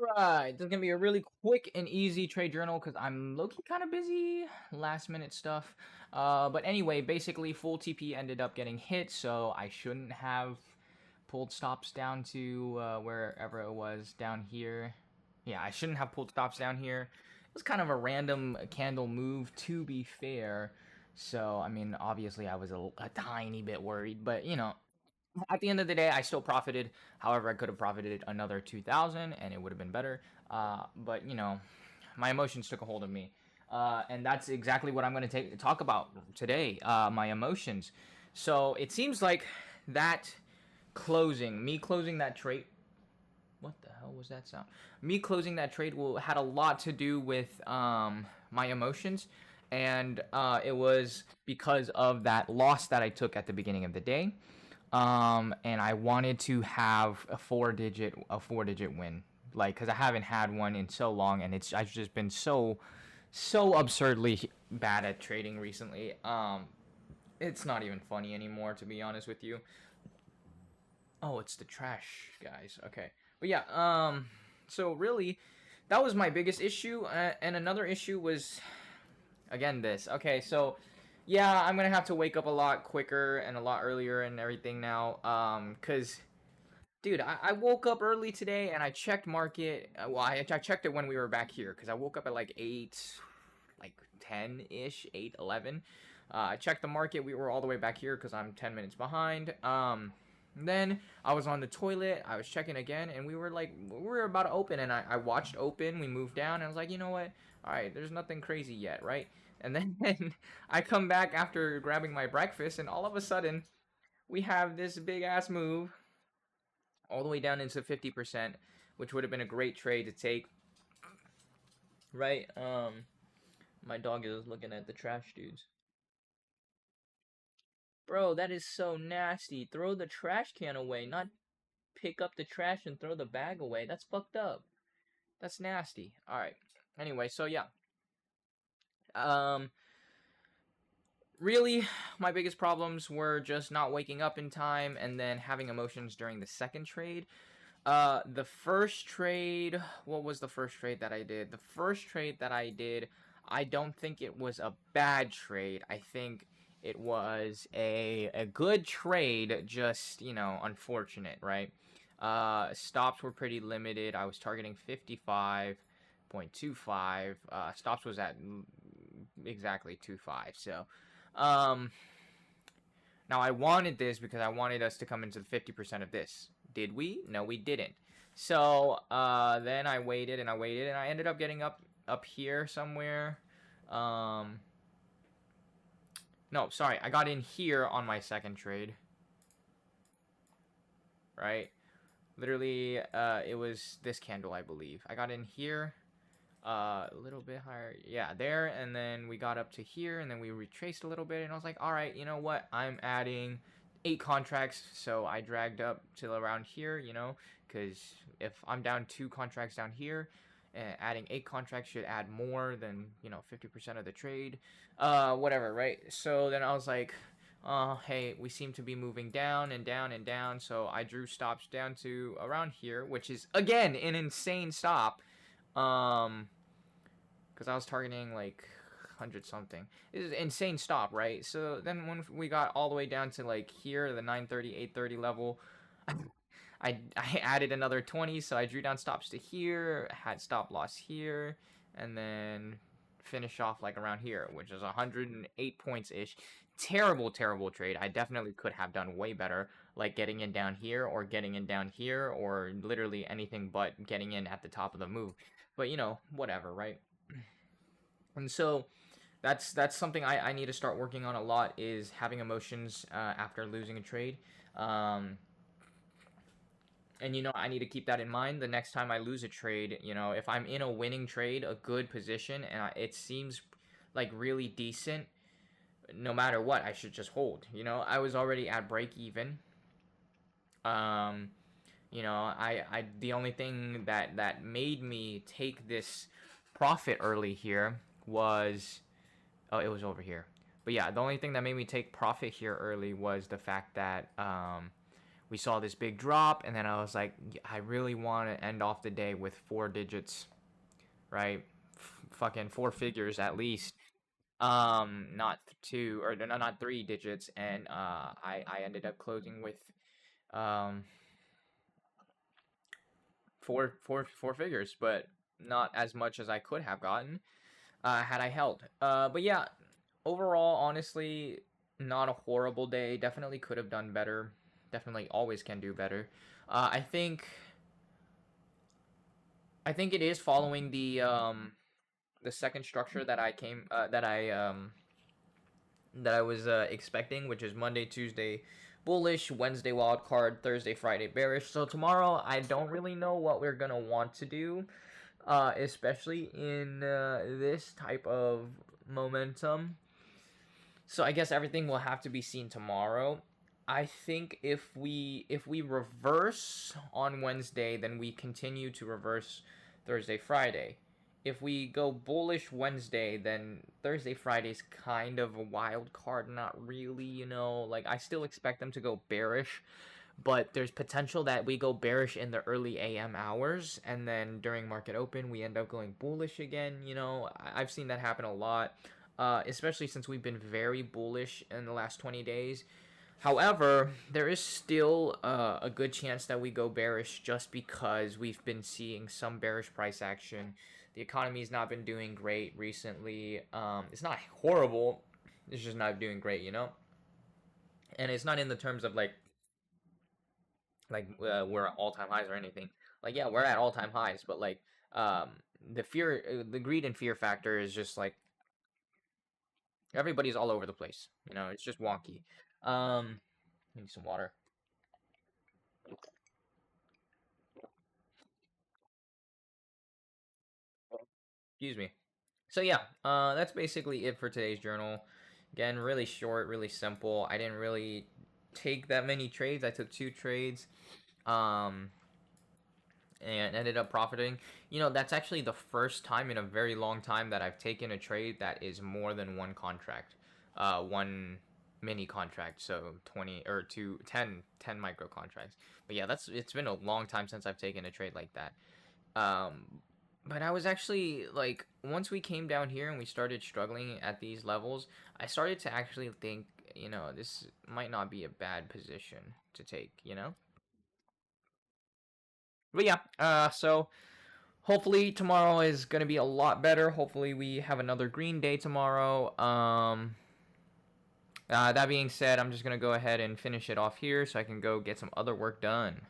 Alright, this is gonna be a really quick and easy trade journal because I'm low-key kind of busy, last minute stuff. But anyway, basically full TP ended up getting hit, so I shouldn't have pulled stops down to wherever it was down here. Yeah, I shouldn't have pulled stops down here. It was kind of a random candle move, to be fair. So, I mean, obviously I was a tiny bit worried, but at the end of the day, I still profited. However, I could have profited another 2,000 and it would have been better. But my emotions took a hold of me. And that's exactly what I'm going to talk about today, my emotions. So it seems like that me closing that trade. What the hell was that sound? Me closing that trade had a lot to do with my emotions. And it was because of that loss that I took at the beginning of the day. And I wanted to have a four digit win, like, because I haven't had one in so long, and I've just been so absurdly bad at trading recently. It's not even funny anymore, to be honest with you. Oh, it's the trash guys. Okay, but yeah. So really, that was my biggest issue, and another issue was again this. Okay, so yeah, I'm gonna have to wake up a lot quicker and a lot earlier and everything now. Cause dude, I woke up early today and I checked market. Well, I checked it when we were back here because I woke up at like 8, like 10 ish, 8, 11. I checked the market. We were all the way back here because I'm 10 minutes behind. Then I was on the toilet. I was checking again, and we were about to open, and I watched open. We moved down, and I was like, you know what? All right, there's nothing crazy yet, right? And then I come back after grabbing my breakfast, and all of a sudden we have this big ass move all the way down into 50%, which would have been a great trade to take, right? My dog is looking at the trash dudes. Bro, that is so nasty. Throw the trash can away, not pick up the trash and throw the bag away. That's fucked up. That's nasty. All right. Anyway, so yeah. Um really my biggest problems were just not waking up in time and then having emotions during the second trade. The first trade, what was the first trade that I did? The first trade that I did, I don't think it was a bad trade. I think it was a good trade, just, unfortunate, right? Stops were pretty limited. I was targeting 55.25. Stops was at exactly 25. So, um, now I wanted this because I wanted us to come into the 50% of this. Did we? No, we didn't. So then I waited and I waited and I ended up getting up here somewhere. Um, no, sorry, I got in here on my second trade. Right? Literally, it was this candle, I believe. I got in here. A little bit higher, yeah, there, and then we got up to here, and then we retraced a little bit, and I was like, all right, you know what, I'm adding 8 contracts, so I dragged up to around here, because if I'm down 2 contracts down here, adding 8 contracts should add more than 50% of the trade, whatever, right? So then I was like, hey, we seem to be moving down and down and down, so I drew stops down to around here, which is again an insane stop. Because I was targeting like 100 something. This is insane stop, right? So then when we got all the way down to like here, the 930, 830 level, I added another 20, so I drew down stops to here, had stop loss here, and then finish off like around here, which is 108 points ish. Terrible, terrible trade. I definitely could have done way better, like getting in down here or getting in down here or literally anything but getting in at the top of the move. But whatever, right? And so that's something I need to start working on a lot is having emotions after losing a trade. Um, and I need to keep that in mind the next time I lose a trade. If I'm in a winning trade, a good position, and it seems like really decent, no matter what, I should just hold. I was already at break even. Um, I the only thing that made me take this profit early here was, oh, it was over here. But yeah, the only thing that made me take profit here early was the fact that we saw this big drop, and then I was like, I really want to end off the day with 4 digits, right? Fucking 4 figures at least. Not two, or no, not 3 digits, and I ended up closing with um 4 figures, but not as much as I could have gotten had I held. But yeah, overall, honestly, not a horrible day. Definitely could have done better. Definitely always can do better. I think it is following the second structure that I was expecting, which is Monday, Tuesday bullish, Wednesday wild card, Thursday, Friday bearish. So tomorrow, I don't really know what we're gonna want to do, especially in this type of momentum. So I guess everything will have to be seen tomorrow. I think if we reverse on Wednesday, then we continue to reverse Thursday, Friday. If we go bullish Wednesday, then Thursday, Friday's kind of a wild card. Not really, Like, I still expect them to go bearish, but there's potential that we go bearish in the early AM hours, and then during market open, we end up going bullish again. I've seen that happen a lot, especially since we've been very bullish in the last 20 days. However, there is still a good chance that we go bearish just because we've been seeing some bearish price action. The economy's not been doing great recently. It's not horrible. It's just not doing great. And it's not in the terms of we're at all time highs or anything. Like, yeah, we're at all time highs, but like um the greed and fear factor is just like everybody's all over the place. It's just wonky. I need some water. Excuse me. So yeah, that's basically it for today's journal. Again, really short, really simple. I didn't really take that many trades. I took 2 trades. Um, and ended up profiting. That's actually the first time in a very long time that I've taken a trade that is more than one contract, one mini contract, so 20 or 10 micro contracts. But yeah, it's been a long time since I've taken a trade like that. Um, but I was actually like, once we came down here and we started struggling at these levels, I started to actually think, this might not be a bad position to take. But yeah, so hopefully tomorrow is gonna be a lot better. Hopefully we have another green day tomorrow. That being said, I'm just gonna go ahead and finish it off here so I can go get some other work done.